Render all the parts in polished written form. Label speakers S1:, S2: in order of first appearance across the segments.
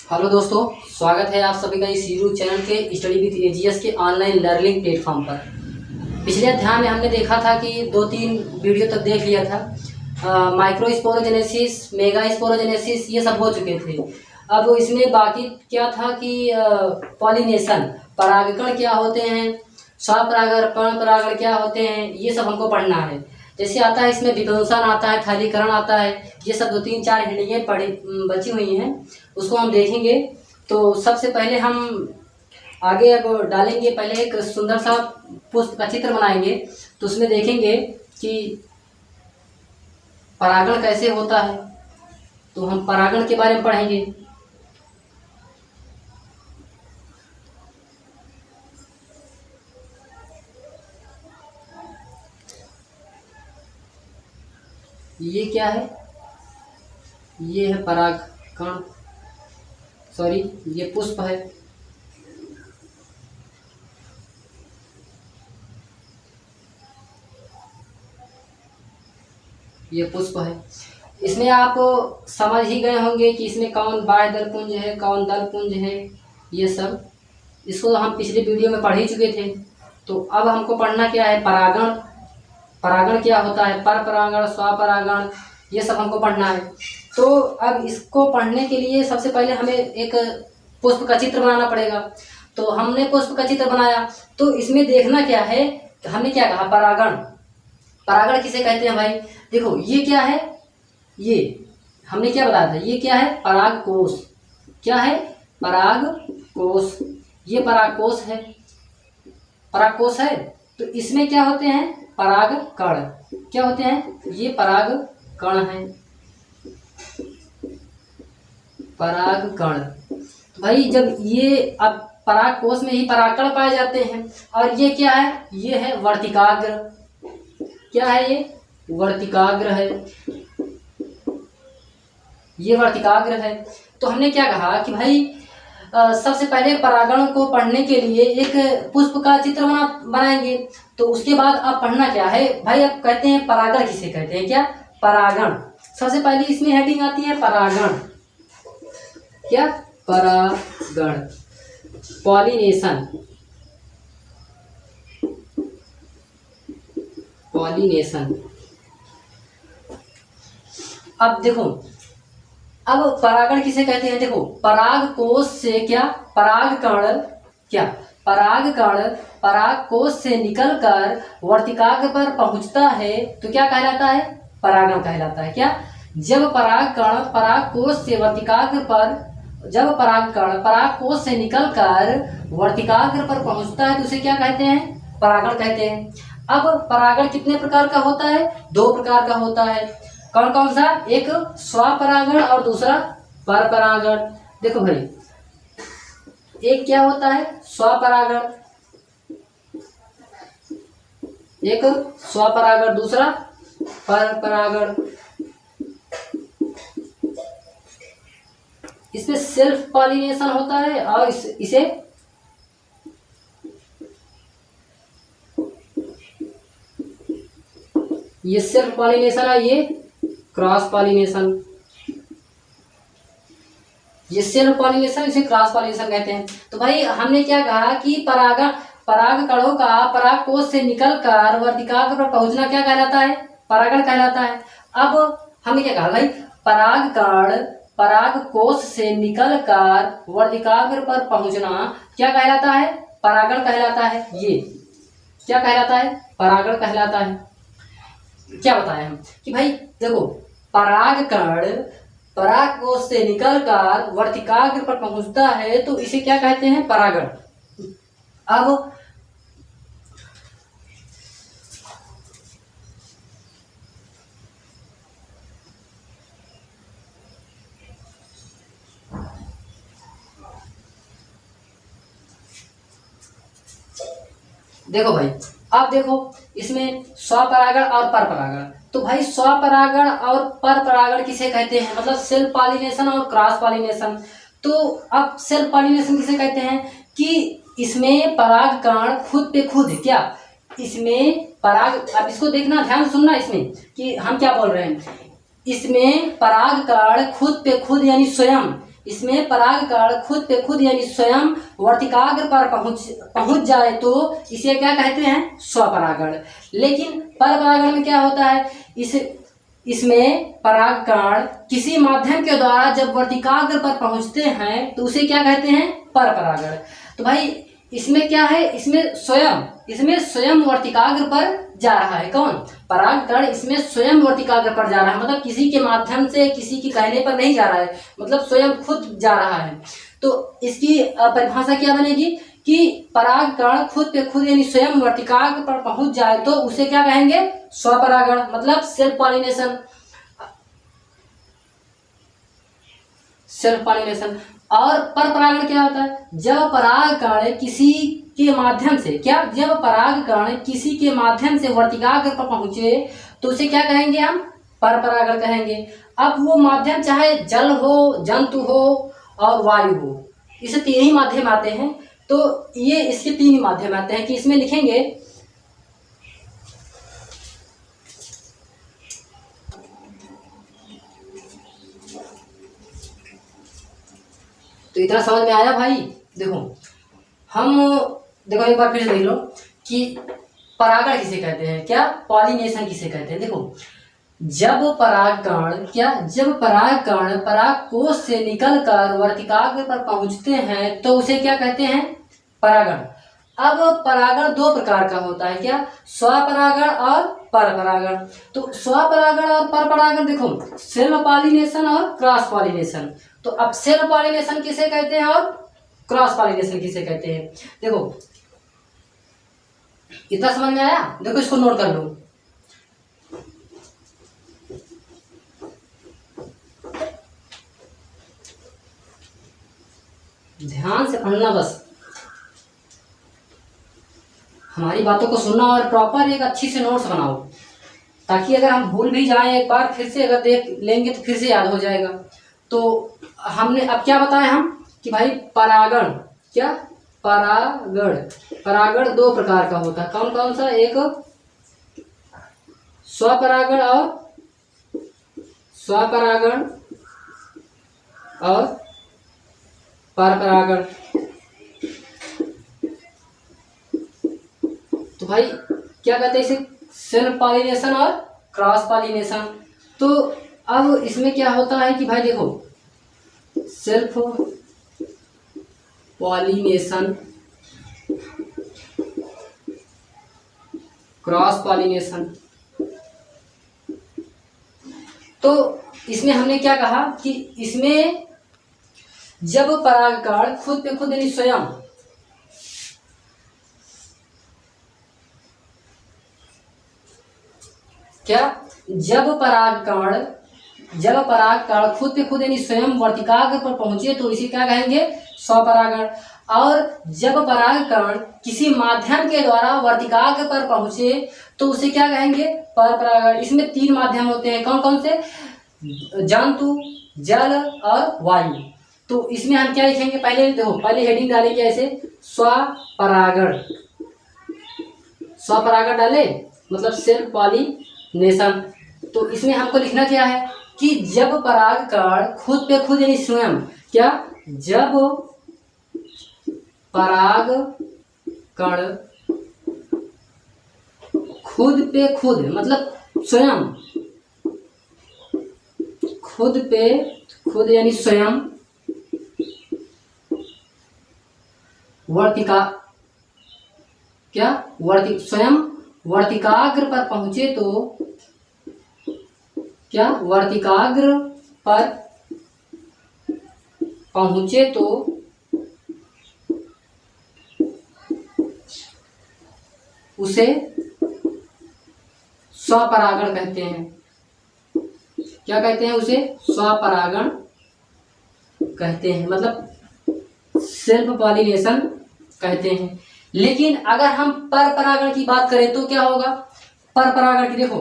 S1: Hello दोस्तों, स्वागत है आप सभी का इस यूट्यूब चैनल के स्टडी विद एजीएस के ऑनलाइन लर्निंग प्लेटफॉर्म पर। पिछले अध्याय में हमने देखा था कि 2-3 वीडियो तक देख लिया था। माइक्रो स्पोरोजेनेसिस, मेगा स्पोरोजेनेसिस ये सब हो चुके थे। अब इसमें बाकी क्या था कि पॉलिनेशन, परागकण क्या होते हैं, स्वपरागण, परपरागण क्या होते हैं, ये सब हमको पढ़ना है। जैसे आता है इसमें विध्वंसन आता है, थैलीकरण आता है, ये सब 2-3-4 हेडिंगें पढ़ी बची हुई हैं, उसको हम देखेंगे। तो सबसे पहले हम आगे अब डालेंगे, पहले एक सुंदर सा पुष्प का चित्र बनाएंगे, तो उसमें देखेंगे कि परागण कैसे होता है। तो हम परागण के बारे में पढ़ेंगे। ये क्या है? ये है परागकण, सॉरी ये पुष्प है। ये पुष्प है। इसमें आप समझ ही गए होंगे कि इसमें कौन बाह्य दल पुंज है, कौन दल पुंज है, ये सब इसको हम पिछले वीडियो में पढ़ ही चुके थे। तो अब हमको पढ़ना क्या है, परागण। परागण क्या होता है, परपरागण, स्वपरागण, ये सब हमको पढ़ना है। तो अब इसको पढ़ने के लिए सबसे पहले हमें एक पुष्प का चित्र बनाना पड़ेगा। तो हमने पुष्प का चित्र बनाया, तो इसमें देखना क्या है, हमने क्या कहा, परागण। परागण किसे कहते हैं भाई? देखो ये क्या है, ये हमने क्या बताया था, ये क्या है, परागकोश। क्या है? परागकोश। ये परागकोश है, परागकोश है। तो इसमें क्या होते हैं, परागकण। क्या होते हैं? ये परागकण है, परागकण। भाई जब ये अब परागकोश में ही परागकण पाए जाते हैं। और ये क्या है? ये है वर्तिकाग्र। क्या है ये? वर्तिकाग्र है, ये वर्तिकाग्र है। तो हमने क्या कहा कि भाई सबसे पहले परागण को पढ़ने के लिए एक पुष्प का चित्र बनाएंगे। तो उसके बाद आप पढ़ना क्या है भाई, आप कहते हैं परागण किसे कहते हैं, क्या? परागण। सबसे पहले इसमें हेडिंग आती है परागण। क्या? परागण, पॉलिनेशन, पॉलिनेशन। अब देखो, अब परागण किसे कहते हैं? देखो परागकोश से क्या, परागकण, क्या परागकण परागकोश से निकलकर वर्तिकाग्र पर पहुंचता है तो क्या कहलाता है? परागण कहलाता है। क्या? जब परागकण परागकोश से वर्तिकाग्र पर, जब परागकण परागकोश से निकलकर वर्तिकाग्र पर पहुंचता है तो उसे क्या कहते हैं? परागण कहते हैं। अब परागण कितने प्रकार का होता है? 2 प्रकार का होता है। कौन कौन सा? एक स्वपरागण और दूसरा परपरागण। देखो भाई, एक क्या होता है, स्वपरागण, एक स्वपरागण, दूसरा परपरागण। इसमें सेल्फ पॉलिनेशन होता है और इसे ये सेल्फ पॉलिनेशन है, ये क्रॉस पॉलिनेशन। ये सेल्फ पॉलिनेशन, इसे क्रॉस पॉलिनेशन कहते हैं। तो भाई हमने क्या कहा कि परागकणों का परागकोश से निकलकर वर्तिकाग्र पर पहुंचना क्या कहलाता है? परागण कहलाता है। अब हमने क्या कहा भाई, परागकण परागकोश से निकलकर वर्तिकाग्र पर पहुंचना क्या कहलाता है? परागण कहलाता है। ये क्या कहलाता है? परागण कहलाता है। क्या बताया हम कि भाई देखो, परागकण परागकोश से निकलकर वर्तिकाग्र पर पहुंचता है तो इसे क्या कहते हैं? परागण। अब देखो भाई, अब देखो इसमें स्वपरागण और परपरागण। तो भाई स्वपरागण और परपरागण किसे कहते हैं? मतलब सेल्फ पॉलिनेशन और क्रॉस पॉलिनेशन। तो अब सेल्फ पॉलिनेशन किसे कहते हैं कि इसमें परागकण खुद पे खुद, क्या इसमें पराग, अब इसको देखना, ध्यान से सुनना इसमें कि हम क्या बोल रहे हैं। इसमें परागकण खुद पे खुद यानी स्वयं इसमें परागकण खुद पे खुद यानी स्वयं वर्तिकाग्र पर पहुंच जाए तो इसे क्या कहते हैं? स्वपरागण। लेकिन परपरागण में क्या होता है? इसमें परागकण किसी माध्यम के द्वारा जब वर्तिकाग्र पर पहुंचते हैं तो उसे क्या कहते हैं? परपरागण। तो भाई इसमें क्या है? इसमें स्वयं वर्तिकाग्र पर जा रहा है। कौन? परागकण इसमें स्वयं वर्तिकाग्र पर जा रहा है, मतलब किसी के माध्यम से, किसी के कहने पर नहीं जा रहा है, मतलब स्वयं खुद जा रहा है। तो इसकी परिभाषा क्या बनेगी कि परागकण खुद पे खुद यानी स्वयं वर्तिकाग्र पर पहुंच जाए तो उसे क्या कहेंगे? स्वपरागण, मतलब सेल्फ पॉलिनेशन। और परपरागण क्या होता है? जब परागकण किसी के माध्यम से जब परागकण किसी के माध्यम से वर्तिकाग्र पर पहुंचे तो उसे क्या कहेंगे? हम परपरागण कहेंगे। अब वो माध्यम चाहे जल हो, जंतु हो और वायु हो, इसे तीन ही माध्यम आते हैं। तो ये इसके तीन ही माध्यम आते हैं कि इसमें लिखेंगे तो इतना समझ में आया भाई? देखो एक बार फिर से देख लो कि परागण किसे कहते हैं, क्या पॉलिनेशन किसे कहते हैं। देखो जब परागकण परागकोश से निकलकर वर्तिकाग्र पर पहुंचते हैं तो उसे क्या कहते हैं? परागण। अब परागण दो प्रकार का होता है, क्या? स्वपरागण और परपरागण। तो स्वपरागण और परपरागण देखो सेल्फ पॉलिनेशन और क्रॉस पॉलिनेशन। तो अब सेल्फ पॉलिनेशन किसे कहते हैं और क्रॉस पॉलिनेशन किसे कहते हैं? देखो इतना समझ में आया? देखो इसको नोट कर लो। ध्यान से पढ़ना, बस हमारी बातों को सुनना और प्रॉपर एक अच्छी से नोट्स बनाओ, ताकि अगर हम भूल भी जाएं एक बार फिर से अगर देख लेंगे तो फिर से याद हो जाएगा। तो हमने अब क्या बताया हम कि भाई परागण परागण दो प्रकार का होता है। कौन कौन सा? एक स्वपरागण और परपरागण। तो भाई क्या कहते हैं इसे? सेल्फ पॉलिनेशन और क्रॉस पॉलिनेशन। तो अब इसमें क्या होता है कि भाई देखो सेल्फ पॉलिनेशन, क्रॉस पॉलिनेशन। तो इसमें हमने क्या कहा कि इसमें जब परागकण खुद पे खुद यानी स्वयं जब परागकण खुद पे खुद यानी स्वयं वर्तिकाग्र पर पहुंचे तो इसे क्या कहेंगे? स्वपरागण। और जब परागकण किसी माध्यम के द्वारा वर्तिकाग्र पर पहुंचे तो उसे क्या कहेंगे? परपरागण। इसमें तीन माध्यम होते हैं। कौन कौन से? जंतु, जल और वायु। तो इसमें हम क्या लिखेंगे? पहले हेडिंग डालेंगे ऐसे स्वपरागण। स्वपरागण डाले मतलब सेल्फ पॉलिनेशन। तो इसमें हमको लिखना क्या है कि जब परागकण खुद पे खुद यानी स्वयं जब परागकण खुद पे खुद मतलब स्वयं, खुद पे खुद यानी स्वयं स्वयं वर्तिकाग्र पर पहुंचे तो वर्तिकाग्र पर पहुंचे तो उसे स्वपरागण कहते हैं। क्या कहते हैं? उसे स्वपरागण कहते हैं, मतलब सेल्फ पॉलिनेशन कहते हैं। लेकिन अगर हम परपरागण की बात करें तो क्या होगा? परपरागण की देखो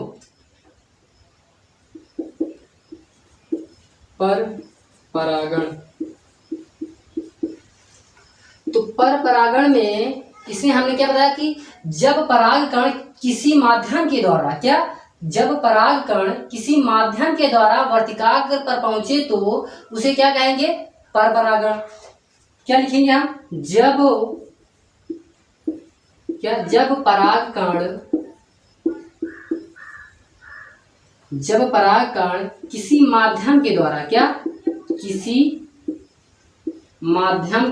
S1: परपरागण, तो परपरागण में इसमें हमने क्या बताया कि जब परागकण किसी माध्यम के द्वारा जब परागकण किसी माध्यम के द्वारा वर्तिकाग्र पर पहुंचे तो उसे क्या कहेंगे? पर परागण। क्या लिखेंगे हम? जब परागकण किसी माध्यम के द्वारा, क्या किसी माध्यम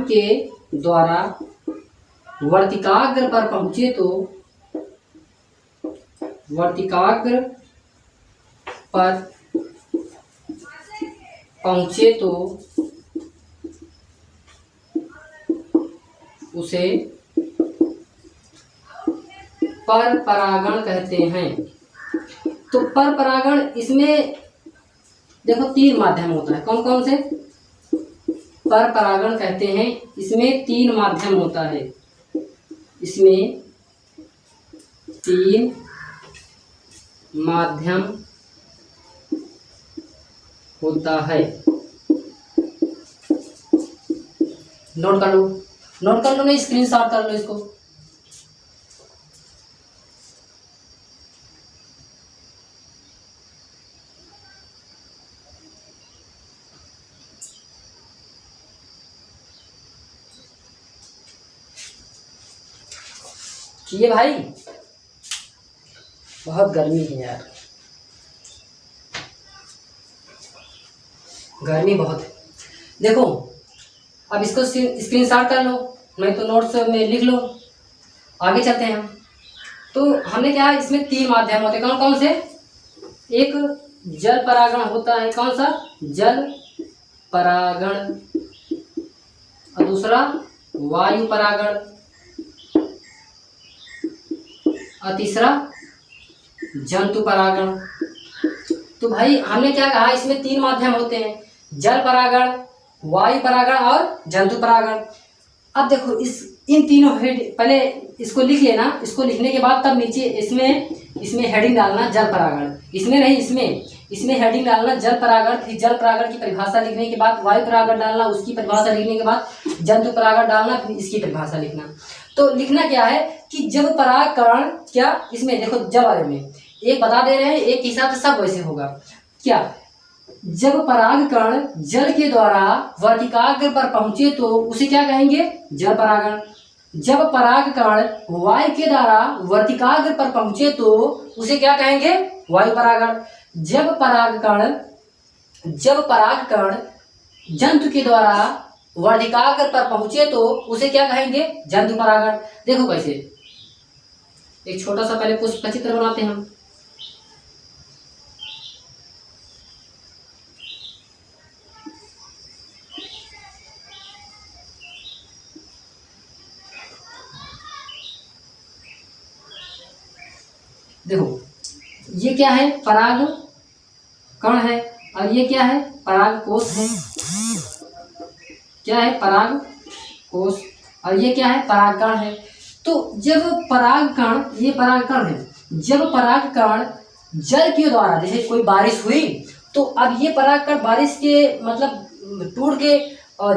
S1: के द्वारा वर्तिकाग्र पर पहुंचे तो उसे पर परागण कहते हैं। तो पर परागण, इसमें देखो 3 माध्यम होता है। कौन कौन से पर परागण कहते हैं? इसमें 3 माध्यम होता है। इसमें 3 माध्यम होता है। नोट कर लो नहीं, स्क्रीनशॉट कर लो इसको। ये भाई बहुत गर्मी है यार, गर्मी बहुत है। देखो अब इसको स्क्रीनशॉट कर लो, नहीं तो नोट्स में लिख लो। आगे चलते हैं हम। तो हमने क्या है, इसमें 3 माध्यम होते हैं। कौन कौन से? एक जल परागण होता है। कौन सा? जल परागण। और दूसरा वायु परागण। और तीसरा जंतु परागण। तो भाई हमने क्या कहा, इसमें 3 माध्यम होते हैं, जल परागण, वायु परागण और जंतु परागण। अब देखो इन तीनों पहले इसको लिख लेना। इसको लिखने के बाद तब नीचे इसमें हेडिंग डालना जल परागण। इसमें नहीं, इसमें हेडिंग डालना जल परागण। फिर जल परागण की परिभाषा लिखने के बाद वायु परागण डालना, उसकी परिभाषा लिखने के बाद जंतु परागण डालना, फिर इसकी परिभाषा लिखना। तो लिखना क्या है कि जब परागकण, क्या इसमें देखो जल वाले में एक बता दे रहे हैं, एक हिसाब से सब वैसे होगा। क्या? जब परागकण जल के द्वारा वर्तिकाग्र पर पहुंचे तो उसे क्या कहेंगे? जल परागण। जब परागकण वायु के द्वारा वर्तिकाग्र पर पहुंचे तो उसे क्या कहेंगे? वायु परागण। जब परागकण जंतु के द्वारा वर्तिकाग्र पर पहुंचे तो उसे क्या कहेंगे? जंतु परागण। देखो कैसे, एक छोटा सा पहले पुष्प का चित्र बनाते हैं हम। देखो ये क्या है? पराग कण है। और ये क्या है? पराग कोश है। क्या है? पराग कोश। और ये क्या है? परागकण है। तो जब परागकण, ये परागकण है, जब परागकण जल के द्वारा, जैसे कोई बारिश हुई तो अब ये परागकण बारिश के मतलब टूट के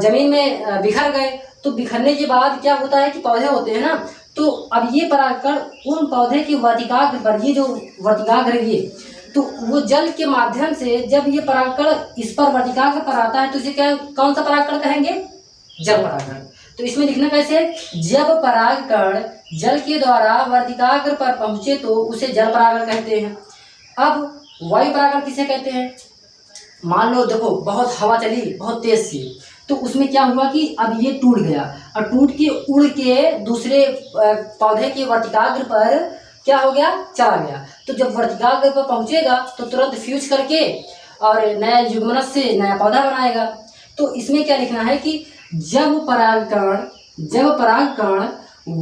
S1: जमीन में बिखर गए। तो बिखरने के बाद क्या होता है कि पौधे होते हैं ना, तो अब ये परागकण उन पौधे के वर्तिकाग्र पर, ये जो वर्तिकाग्र है ये, तो वो जल के माध्यम से जब ये परागकण इस पर वर्तिकाग्र पर आता है तो इसे क्या, कौन सा परागकण कहेंगे? जल परागकण। तो इसमें लिखना कैसे? जब परागकण जल के द्वारा वर्तिकाग्र पर पहुंचे तो उसे जल परागण कहते हैं। अब वायु परागण किसे कहते हैं? मान लो देखो बहुत हवा चली बहुत तेज सी, तो उसमें क्या हुआ कि अब ये टूट गया और टूट के उड़ के दूसरे पौधे के वर्तिकाग्र पर क्या हो गया? चला गया। तो जब वर्तिकाग्र पर पहुंचेगा तो तुरंत फ्यूज करके और नया युग्मनज से नया पौधा बनाएगा। तो इसमें क्या लिखना है कि जब परागकण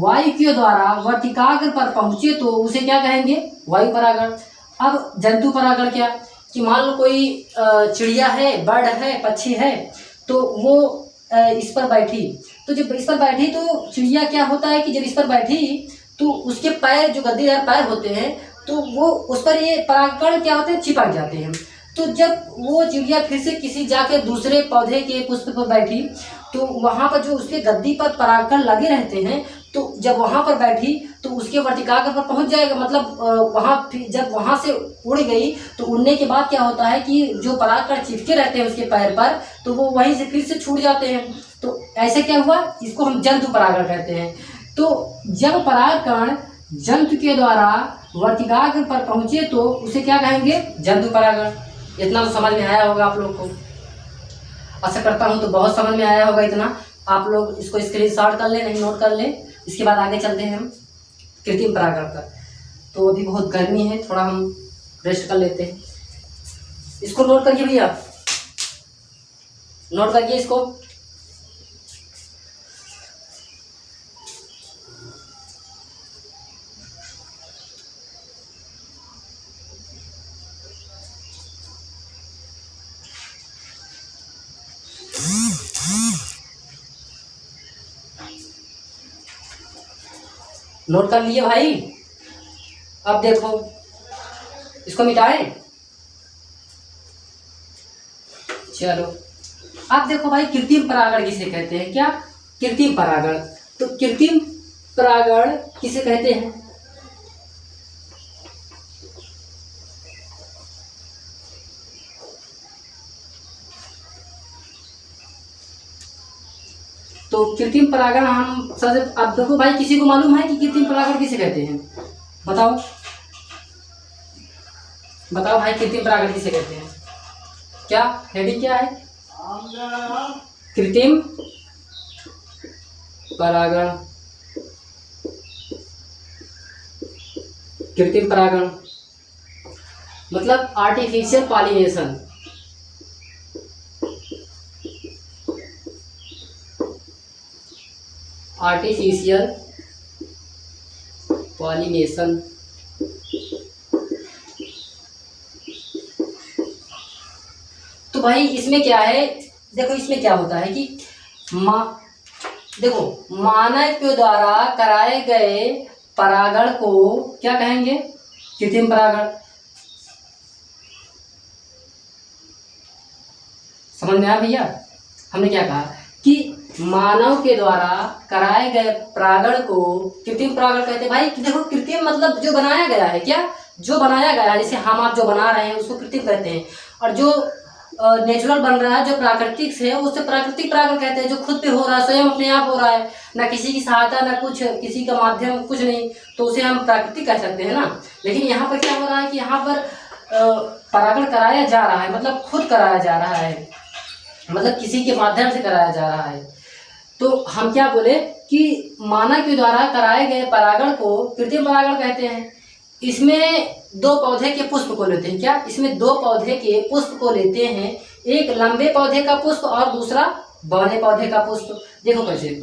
S1: वायु के द्वारा वर्तिकाग्र पर पहुंचे तो उसे क्या कहेंगे? वायु परागण। अब जंतु परागण क्या, कि मान लो कोई चिड़िया है, बर्ड है, पक्षी है, तो वो इस पर बैठी, तो जब इस पर बैठी तो चिड़िया क्या होता है कि जब इस पर बैठी तो उसके पैर, जो गद्देदार पैर होते हैं, तो वो उस पर ये परागकण क्या होते हैं? चिपक जाते हैं। तो जब वो चिड़िया फिर से किसी जाके दूसरे पौधे के पुष्प पर बैठी तो वहाँ पर जो उसके गद्दी पर परागकण लगे रहते हैं, तो जब वहां पर बैठी तो उसके वर्तिकाग्र पर पहुंच जाएगा, मतलब वहां जब वहां से उड़ गई तो उड़ने के बाद क्या होता है कि जो परागकण चिपके रहते हैं उसके पैर पर, तो वो वहीं से फिर से छूट जाते हैं। तो ऐसे क्या हुआ, इसको हम जंतु परागण कहते हैं। तो जब परागकण जंतु के द्वारा वर्तिकाग्र पर पहुंचे तो उसे क्या कहेंगे, जंतु परागण। इतना तो समझ में आया होगा आप लोग को, आशा करता हूं तो बहुत समझ में आया होगा इतना। आप लोग इसको स्क्रीनशॉट कर ले, नहीं नोट कर ले। इसके बाद आगे चलते हैं हम कृत्रिम परागण पर। तो अभी बहुत गर्मी है, थोड़ा हम रेस्ट कर लेते हैं। इसको नोट करिए भैया, नोट करिए इसको। नोट कर लिए भाई। अब देखो, इसको मिटाएं। चलो अब देखो भाई, कृत्रिम परागण किसे कहते हैं, क्या कृत्रिम परागण। तो कृत्रिम परागण किसे कहते हैं, तो कृत्रिम परागण हम सबसे, अब देखो भाई, किसी को मालूम है कि कृत्रिम परागण किसे कहते हैं, बताओ बताओ भाई, कृत्रिम परागण किसे कहते हैं, क्या हेडिंग क्या है, कृत्रिम परागण। कृत्रिम परागण मतलब आर्टिफिशियल पॉलिनेशन। Artificial pollination. तो भाई इसमें क्या है, देखो इसमें क्या होता है कि देखो, मानव के द्वारा कराए गए परागण को क्या कहेंगे, कृत्रिम परागण। समझ में आया भैया, हमने क्या कहा कि मानव के द्वारा कराए गए परागण को कृत्रिम परागण कहते हैं। भाई देखो, कृत्रिम मतलब जो बनाया गया है, क्या जो बनाया गया है, जैसे हम आप जो बना रहे हैं उसको कृत्रिम कहते हैं, और जो नेचुरल बन रहा है, जो प्राकृतिक से है, उससे प्राकृतिक परागण कहते हैं। जो खुद पे हो रहा है, स्वयं अपने आप हो रहा है, ना किसी की सहायता, ना कुछ किसी का माध्यम, कुछ नहीं, तो उसे हम प्राकृतिक कह सकते हैं ना। लेकिन यहाँ पर क्या हो रहा है कि यहाँ पर परागण कराया जा रहा है, मतलब खुद कराया जा रहा है, मतलब किसी के माध्यम से कराया जा रहा है। तो हम क्या बोले कि मानव के द्वारा कराए गए परागण को कृत्रिम परागण कहते हैं। इसमें दो पौधे के पुष्प को लेते हैं, क्या इसमें दो पौधे के पुष्प को लेते हैं, एक लंबे पौधे का पुष्प और दूसरा बौने पौधे का पुष्प। देखो कैसे,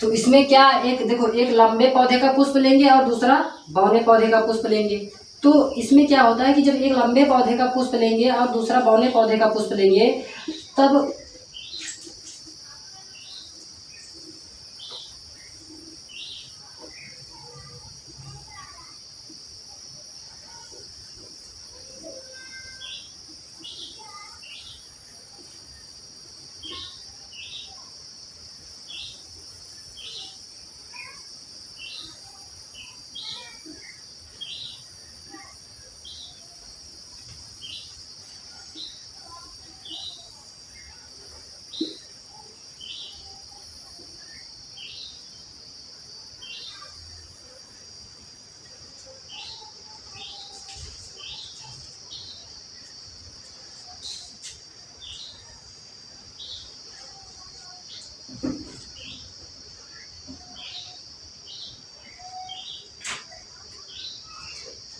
S1: तो इसमें क्या, एक देखो, एक लंबे पौधे का पुष्प लेंगे और दूसरा बौने पौधे का पुष्प लेंगे। तो इसमें क्या होता है कि जब एक लंबे पौधे का पुष्प लेंगे और दूसरा बौने पौधे का पुष्प लेंगे, तब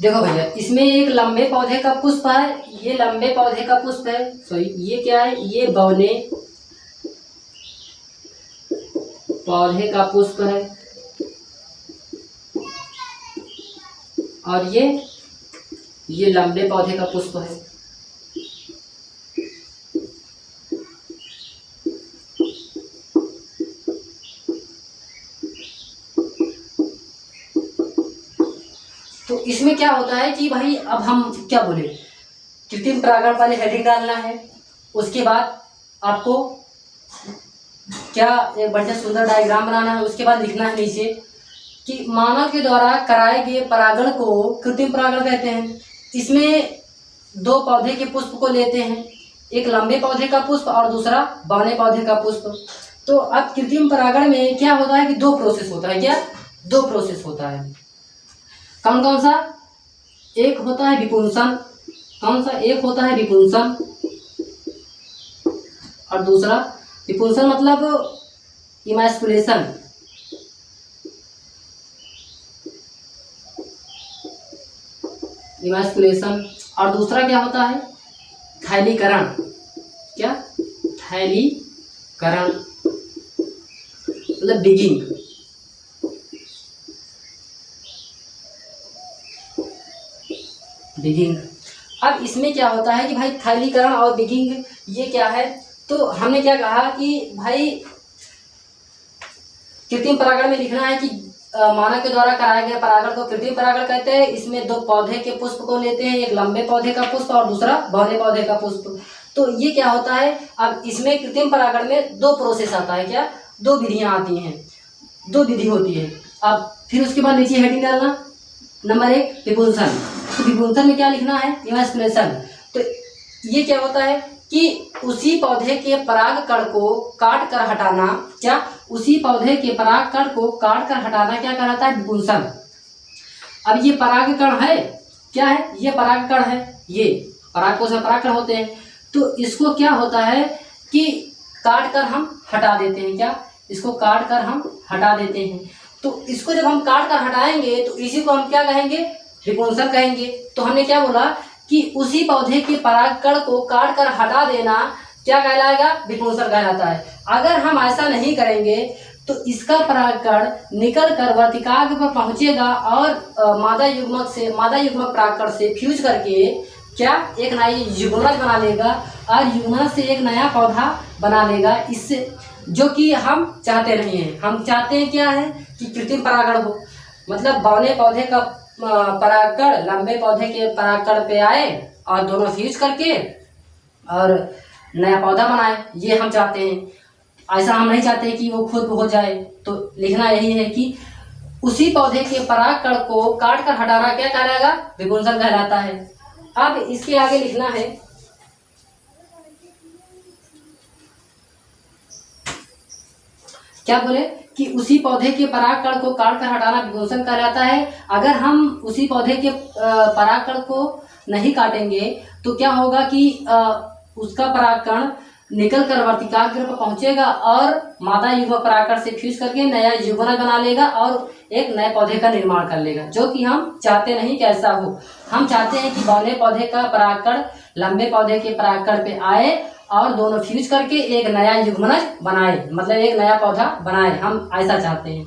S1: देखो भैया, इसमें एक लंबे पौधे का पुष्प है, ये लंबे पौधे का पुष्प है, सॉरी ये क्या है, ये बौने पौधे का पुष्प है, और ये लंबे पौधे का पुष्प है। तो इसमें क्या होता है कि भाई अब हम क्या बोले, कृत्रिम परागण वाले हेडिंग डालना है, उसके बाद आपको क्या एक बढ़िया सुंदर डायग्राम बनाना है, उसके बाद लिखना है नीचे कि मानव के द्वारा कराए गए परागण को कृत्रिम परागण कहते हैं। इसमें दो पौधे के पुष्प को लेते हैं, एक लंबे पौधे का पुष्प और दूसरा बौने पौधे का पुष्प। तो अब कृत्रिम परागण में क्या होता है कि दो प्रोसेस होता है, क्या दो प्रोसेस होता है। कौन कौन सा, एक होता है विपुंसन, कौन सा, एक होता है विपुंसन और दूसरा, विपुंसन मतलब इमैस्कुलेशन, इमैस्कुलेशन, और दूसरा क्या होता है थैलीकरण, क्या थैलीकरण मतलब डिगिंग। डिगिंग, अब इसमें क्या होता है कि भाई थैलीकरण और डिगिंग ये क्या है, तो हमने क्या कहा कि भाई कृत्रिम परागण में लिखना है कि मानव के द्वारा कराए गए परागण को कृत्रिम परागण कहते हैं। इसमें दो पौधे के पुष्प को लेते हैं, एक लंबे पौधे का पुष्प और दूसरा बौने पौधे का पुष्प। तो ये क्या होता है, अब इसमें कृत्रिम परागण में दो प्रोसेस आता है, क्या दो विधियां आती हैं, दो विधि होती है। अब फिर उसके बाद नीचे हेडिंग डालना, नंबर एक विपुंसन, तो विपुंसन में क्या लिखना है इमैस्कुलेशन। तो ये क्या होता है कि उसी पौधे के पराग कण को काट कर हटाना, क्या उसी पौधे के पराग कण को काट कर हटाना क्या कहलाता है विपुंसन। अब ये पराग कण है, क्या है, ये पराग कण है, ये पराग कोश में पराग कण होते हैं। तो इसको क्या होता है कि काट कर हम हटा देते हैं, क्या इसको काट कर हम हटा देते हैं। तो इसको जब हम काट कर हटाएंगे तो इसी को हम क्या कहेंगे, विपुंसन कहेंगे। तो हमने क्या बोला कि उसी पौधे के परागकण को काट कर हटा देना क्या कहलाएगा, विपुंसन कहलाता है। अगर हम ऐसा नहीं करेंगे तो इसका परागकण निकल कर वर्तिकाग्र पर पहुंचेगा और मादा युग्मक परागकण से फ्यूज करके क्या एक नया युग्मनज बना लेगा और युग्मनज से एक नया पौधा बना लेगा, इससे जो कि हम चाहते नहीं हैं। हम चाहते हैं क्या है कि कृत्रिम परागण हो, मतलब बौने पौधे का परागकण लंबे पौधे के परागकण पे आए और दोनों फ्यूज करके और नया पौधा बनाए, ये हम चाहते हैं। ऐसा हम नहीं चाहते कि वो खुद हो जाए। तो लिखना यही है कि उसी पौधे के परागकण को काट कर हटाना क्या कहलाएगा, विपुंसन कहलाता है। अब इसके आगे लिखना है क्या बोले कि उसी पौधे के परागकण को काट कर हटाना विपुंसन कहलाता है। अगर हम उसी पौधे के परागकण को नहीं काटेंगे तो क्या होगा कि उसका परागकण निकल कर वर्तिकाग्र पर पहुंचेगा और मादा युग्मक परागकण से फ्यूज करके नया युग्मनज बना लेगा और एक नए पौधे का निर्माण कर लेगा, जो कि हम चाहते नहीं कि ऐसा हो। हम चाहते हैं कि बौने पौधे का परागकण लंबे पौधे के परागकण पे आए और दोनों फ्यूज करके एक नया युग्मनज बनाए, मतलब एक नया पौधा बनाए, हम ऐसा चाहते हैं।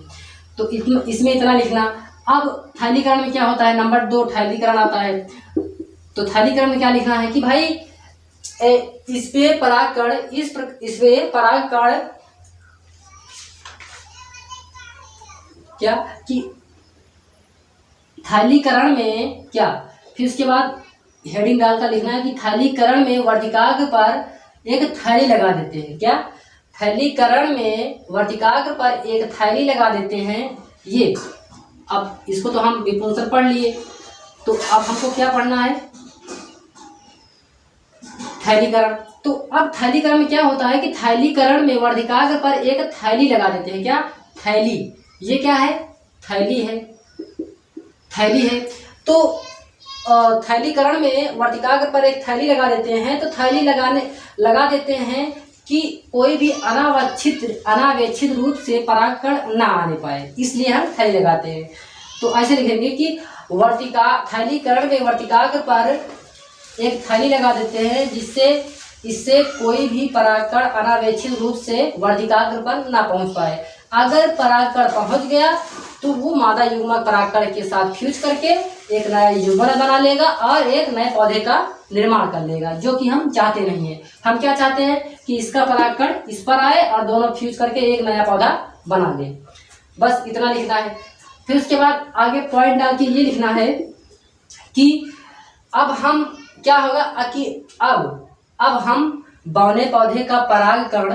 S1: तो इसमें इतना लिखना। अब थैलीकरण में क्या होता है, नंबर 2 थैलीकरण आता है। तो थैलीकरण में क्या लिखना है कि भाई इसपे परागकण क्या कि थैलीकरण में क्या, फिर उसके बाद हेडिंग डालकर लिखना है कि थैलीकरण में वर्तिकाग्र पर एक थैली लगा देते हैं, क्या थैलीकरण में वर्तिकाग्र पर एक थैली लगा देते हैं। ये अब इसको तो हम विपुंसन पढ़ लिए, तो अब हमको क्या पढ़ना है, थैलीकरण। तो अब थैलीकरण में क्या होता है कि थैलीकरण में वर्तिकाग्र पर एक थैली लगा देते हैं, क्या थैली, ये क्या है, थैली है, थैली है। तो थैलीकरण में वर्तिकाग्र पर एक थैली लगा देते हैं। तो थैली लगा देते हैं कि कोई भी अनावेक्षित रूप से परागकण ना आने पाए, इसलिए हम थैली लगाते हैं। तो ऐसे लिखेंगे कि थैलीकरण में वर्तिकाग्र पर एक थैली लगा देते हैं जिससे इससे कोई भी परागकण अनावेक्षित रूप से वर्तिकाग्र पर ना पहुंच पाए। अगर परागकण पहुंच गया तो वो मादा युग्मक परागकण के साथ फ्यूज करके एक नया युग्मन बना लेगा और एक नए पौधे का निर्माण कर लेगा, जो कि हम चाहते नहीं है। हम क्या चाहते हैं कि इसका परागकण इस पर आए और दोनों फ्यूज करके एक नया पौधा बना ले। बस इतना लिखना है। फिर उसके बाद आगे पॉइंट डाल के ये लिखना है कि अब हम क्या होगा कि अब हम बौने पौधे का परागकण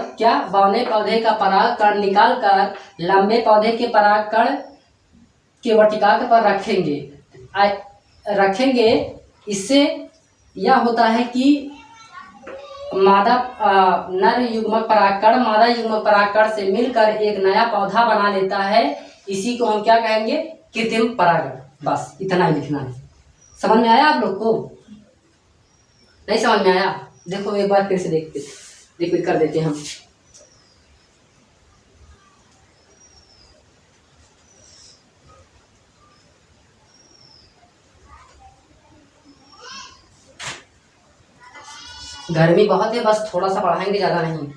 S1: निकाल कर लंबे पौधे के परागकण के वर्तिकाग्र पर रखेंगे। इससे यह होता है कि नर युग्मक परागकण मादा युग्मक परागकण से मिलकर एक नया पौधा बना लेता है। इसी को हम क्या कहेंगे? कृत्रिम परागण। बस इतना ही लिखना है। समझ में आया आप लोग को? नहीं समझ में आया? देखो एक बार फिर से रिपीट कर देते हैं हम। गर्मी बहुत है, बस थोड़ा सा पढ़ाएंगे, ज्यादा नहीं।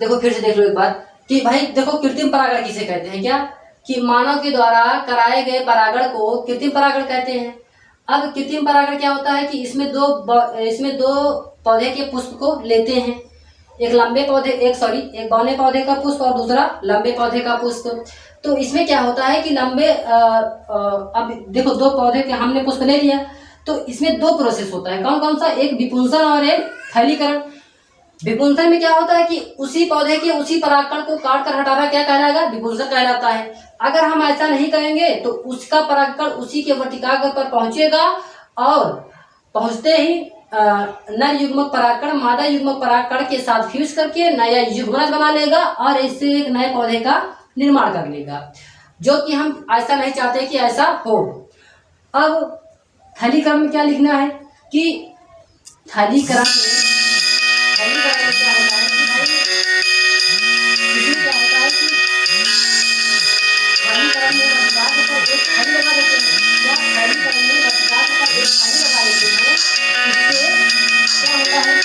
S1: देखो फिर से देख लो एक बार कि भाई देखो कृत्रिम परागण किसे कहते हैं? क्या कि मानव के द्वारा कराए गए परागण को कृत्रिम परागण कहते हैं। अब कृत्रिम परागण क्या होता है कि इसमें दो पौधे के पुष्प को लेते हैं। एक बौने पौधे का पुष्प और दूसरा लंबे पौधे का पुष्प। तो इसमें क्या होता है कि अब देखो दो पौधे के हमने पुष्प ले लिया, तो इसमें दो प्रोसेस होता है। कौन कौन सा? एक विपुंसन और एक थैलीकरण। विपुंसन में क्या होता है कि उसी पौधे के उसी परागकण को काट कर हटाना क्या कहलाएगा? विपुंसन कहलाता है। अगर हम ऐसा नहीं करेंगे तो उसका परागकण उसी के वर्तिकाग्र पर पहुंचेगा और पहुंचते ही नर युग्मक परागकण मादा युग्मक परागकण के साथ फ्यूज करके नया युग्मन बना लेगा और इससे एक नए पौधे का निर्माण कर लेगा, जो कि हम ऐसा नहीं चाहते कि ऐसा हो। अब थैलीकरण में क्या लिखना है कि थैलीकरण में क्या होता है कि भाई इसमें क्या होता है कि थैलीकरण में वर्तिकाग्र पर एक थैली लगा देते हैं। क्या थैलीकरण में वर्तिकाग्र पर एक थैली लगा देते हैं? इससे क्या होता है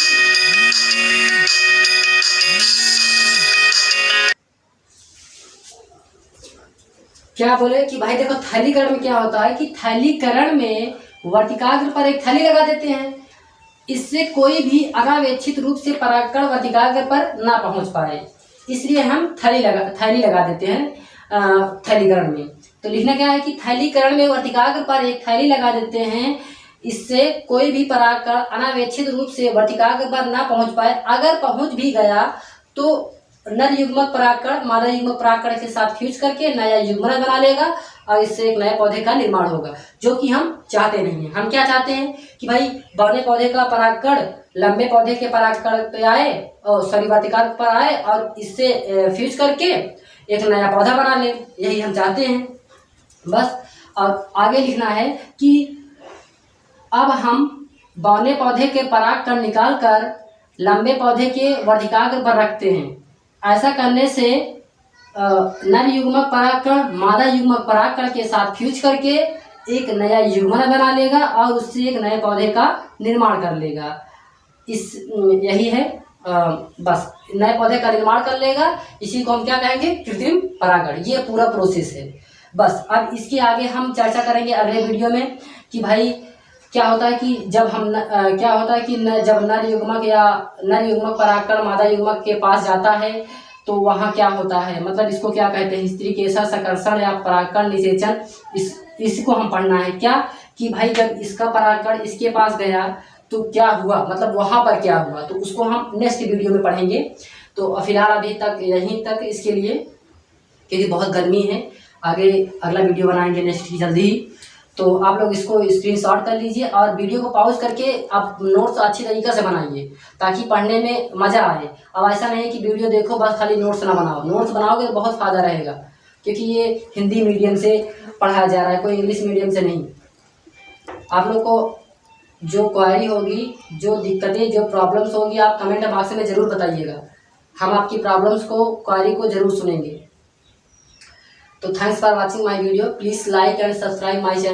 S1: क्या बोले कि भाई देखो थैलीकरण में क्या होता है कि थैलीकरण में वर्तिकाग्र पर एक थैली लगा देते हैं। इससे कोई भी अनावेक्षित रूप से परागकण वर्तिकाग्र पर ना पहुंच पाए, इसलिए हम थैली लगा देते हैं थैलीकरण में। तो लिखना क्या है कि थैलीकरण में वर्तिकाग्र पर एक थैली लगा देते हैं। इससे कोई भी परागकण अनावेक्षित रूप से वर्तिकाग्र पर ना पहुंच पाए। अगर पहुंच भी गया तो नर युग्मक परागकण मादा युग्मक परागकण के साथ फ्यूज करके नया युग्मन बना लेगा और इससे एक नए पौधे का निर्माण होगा, जो कि हम चाहते नहीं हैं। हम क्या चाहते हैं कि भाई बौने पौधे का परागकण लंबे पौधे के परागकण पे आए और वर्तिकाग्र पर आए और इससे फ्यूज करके एक नया पौधा बना ले। यही हम चाहते हैं बस। और आगे लिखना है कि अब हम बौने पौधे के परागकण निकाल कर लंबे पौधे के वर्तिकाग्र पर रखते हैं। ऐसा करने से नर युग्मक परागकण मादा युग्मक परागकण के साथ फ्यूज करके एक नया युग्मन बना लेगा और उससे एक नए पौधे का निर्माण कर लेगा। यही है बस, नए पौधे का निर्माण कर लेगा। इसी को हम क्या कहेंगे? कृत्रिम परागण। ये पूरा प्रोसेस है बस। अब इसके आगे हम चर्चा करेंगे अगले वीडियो में कि भाई क्या होता है कि जब नर युग्मक परागकण मादा युग्मक के पास जाता है तो वहाँ क्या होता है, मतलब इसको क्या कहते हैं? स्त्री केसर संकर्षण या परागकण निषेचन। इसको हम पढ़ना है क्या कि भाई जब इसका परागकण इसके पास गया तो क्या हुआ, मतलब वहाँ पर क्या हुआ, तो उसको हम नेक्स्ट वीडियो में पढ़ेंगे। तो फिलहाल अभी तक यहीं तक इसके लिए, क्योंकि बहुत गर्मी है। आगे अगला वीडियो बनाएंगे नेक्स्ट की जल्दी ही। तो आप लोग इसको स्क्रीनशॉट कर लीजिए और वीडियो को पॉज करके आप नोट्स अच्छी तरीके से बनाइए ताकि पढ़ने में मज़ा आए। अब ऐसा नहीं है कि वीडियो देखो बस खाली नोट्स ना बनाओ। नोट्स बनाओगे तो बहुत फ़ायदा रहेगा, क्योंकि ये हिंदी मीडियम से पढ़ाया जा रहा है, कोई इंग्लिश मीडियम से नहीं। आप लोग को जो क्वेरी होगी, जो दिक्कतें, जो प्रॉब्लम्स होगी, आप कमेंट बॉक्स में ज़रूर बताइएगा। हम आपकी प्रॉब्लम्स को, क्वेरी को ज़रूर सुनेंगे। तो thanks for watching my video, please like and subscribe my channel.